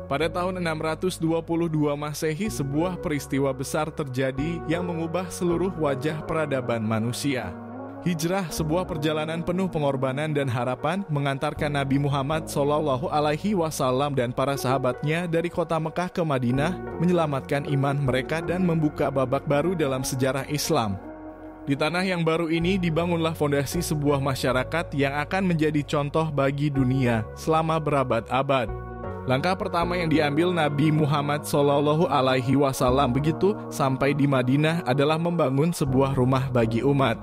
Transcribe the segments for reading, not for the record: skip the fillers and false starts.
Pada tahun 622 Masehi, sebuah peristiwa besar terjadi yang mengubah seluruh wajah peradaban manusia. Hijrah, sebuah perjalanan penuh pengorbanan dan harapan, mengantarkan Nabi Muhammad SAW dan para sahabatnya dari kota Mekah ke Madinah, menyelamatkan iman mereka dan membuka babak baru dalam sejarah Islam. Di tanah yang baru ini dibangunlah fondasi sebuah masyarakat yang akan menjadi contoh bagi dunia selama berabad-abad. Langkah pertama yang diambil Nabi Muhammad SAW begitu sampai di Madinah adalah membangun sebuah rumah bagi umat.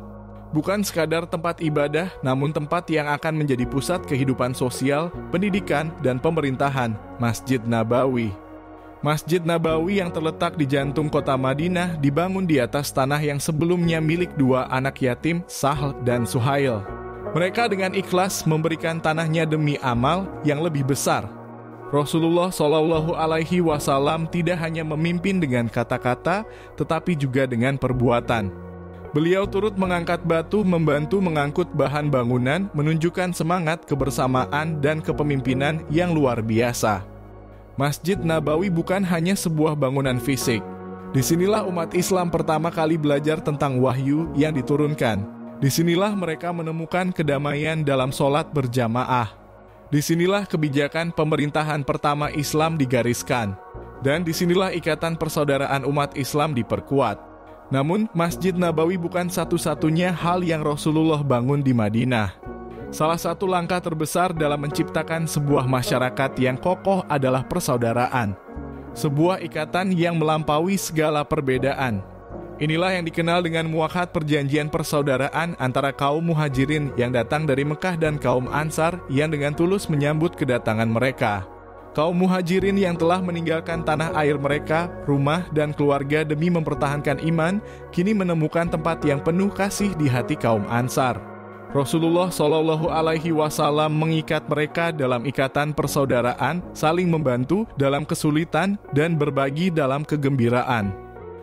Bukan sekadar tempat ibadah, namun tempat yang akan menjadi pusat kehidupan sosial, pendidikan, dan pemerintahan, Masjid Nabawi. Masjid Nabawi yang terletak di jantung kota Madinah dibangun di atas tanah yang sebelumnya milik dua anak yatim, Sahl dan Suhail. Mereka dengan ikhlas memberikan tanahnya demi amal yang lebih besar. Rasulullah SAW tidak hanya memimpin dengan kata-kata, tetapi juga dengan perbuatan. Beliau turut mengangkat batu, membantu mengangkut bahan bangunan, menunjukkan semangat kebersamaan dan kepemimpinan yang luar biasa. Masjid Nabawi bukan hanya sebuah bangunan fisik. Disinilah umat Islam pertama kali belajar tentang wahyu yang diturunkan. Disinilah mereka menemukan kedamaian dalam sholat berjamaah. Disinilah kebijakan pemerintahan pertama Islam digariskan. Dan disinilah ikatan persaudaraan umat Islam diperkuat. Namun, Masjid Nabawi bukan satu-satunya hal yang Rasulullah bangun di Madinah. Salah satu langkah terbesar dalam menciptakan sebuah masyarakat yang kokoh adalah persaudaraan. Sebuah ikatan yang melampaui segala perbedaan. Inilah yang dikenal dengan muwahhad perjanjian persaudaraan antara kaum muhajirin yang datang dari Mekah dan kaum Ansar yang dengan tulus menyambut kedatangan mereka. Kaum muhajirin yang telah meninggalkan tanah air mereka, rumah dan keluarga demi mempertahankan iman, kini menemukan tempat yang penuh kasih di hati kaum Ansar. Rasulullah SAW mengikat mereka dalam ikatan persaudaraan, saling membantu dalam kesulitan dan berbagi dalam kegembiraan.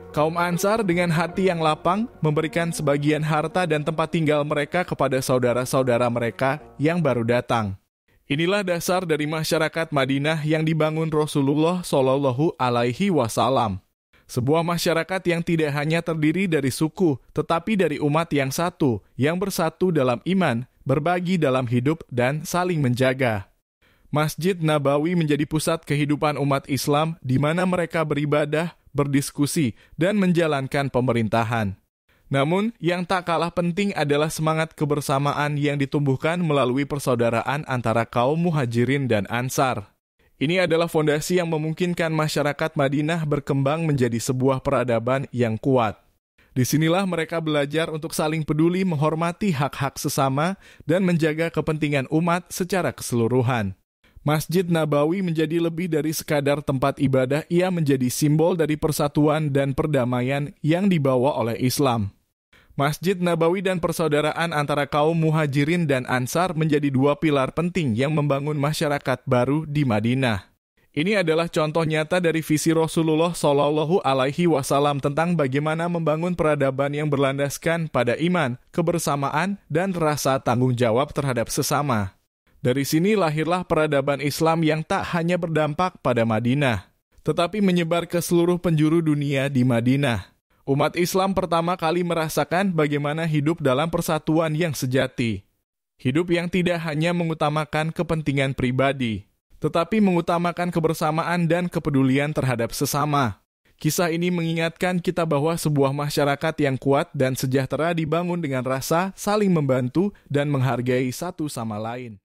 Kaum Ansar dengan hati yang lapang memberikan sebagian harta dan tempat tinggal mereka kepada saudara-saudara mereka yang baru datang. Inilah dasar dari masyarakat Madinah yang dibangun Rasulullah SAW. Sebuah masyarakat yang tidak hanya terdiri dari suku, tetapi dari umat yang satu, yang bersatu dalam iman, berbagi dalam hidup, dan saling menjaga. Masjid Nabawi menjadi pusat kehidupan umat Islam di mana mereka beribadah, berdiskusi, dan menjalankan pemerintahan. Namun, yang tak kalah penting adalah semangat kebersamaan yang ditumbuhkan melalui persaudaraan antara kaum muhajirin dan ansar. Ini adalah fondasi yang memungkinkan masyarakat Madinah berkembang menjadi sebuah peradaban yang kuat. Disinilah mereka belajar untuk saling peduli, menghormati hak-hak sesama, dan menjaga kepentingan umat secara keseluruhan. Masjid Nabawi menjadi lebih dari sekadar tempat ibadah, ia menjadi simbol dari persatuan dan perdamaian yang dibawa oleh Islam. Masjid Nabawi dan persaudaraan antara kaum muhajirin dan ansar menjadi dua pilar penting yang membangun masyarakat baru di Madinah. Ini adalah contoh nyata dari visi Rasulullah SAW tentang bagaimana membangun peradaban yang berlandaskan pada iman, kebersamaan, dan rasa tanggung jawab terhadap sesama. Dari sini lahirlah peradaban Islam yang tak hanya berdampak pada Madinah, tetapi menyebar ke seluruh penjuru dunia di Madinah. Umat Islam pertama kali merasakan bagaimana hidup dalam persatuan yang sejati. Hidup yang tidak hanya mengutamakan kepentingan pribadi, tetapi mengutamakan kebersamaan dan kepedulian terhadap sesama. Kisah ini mengingatkan kita bahwa sebuah masyarakat yang kuat dan sejahtera dibangun dengan rasa saling membantu dan menghargai satu sama lain.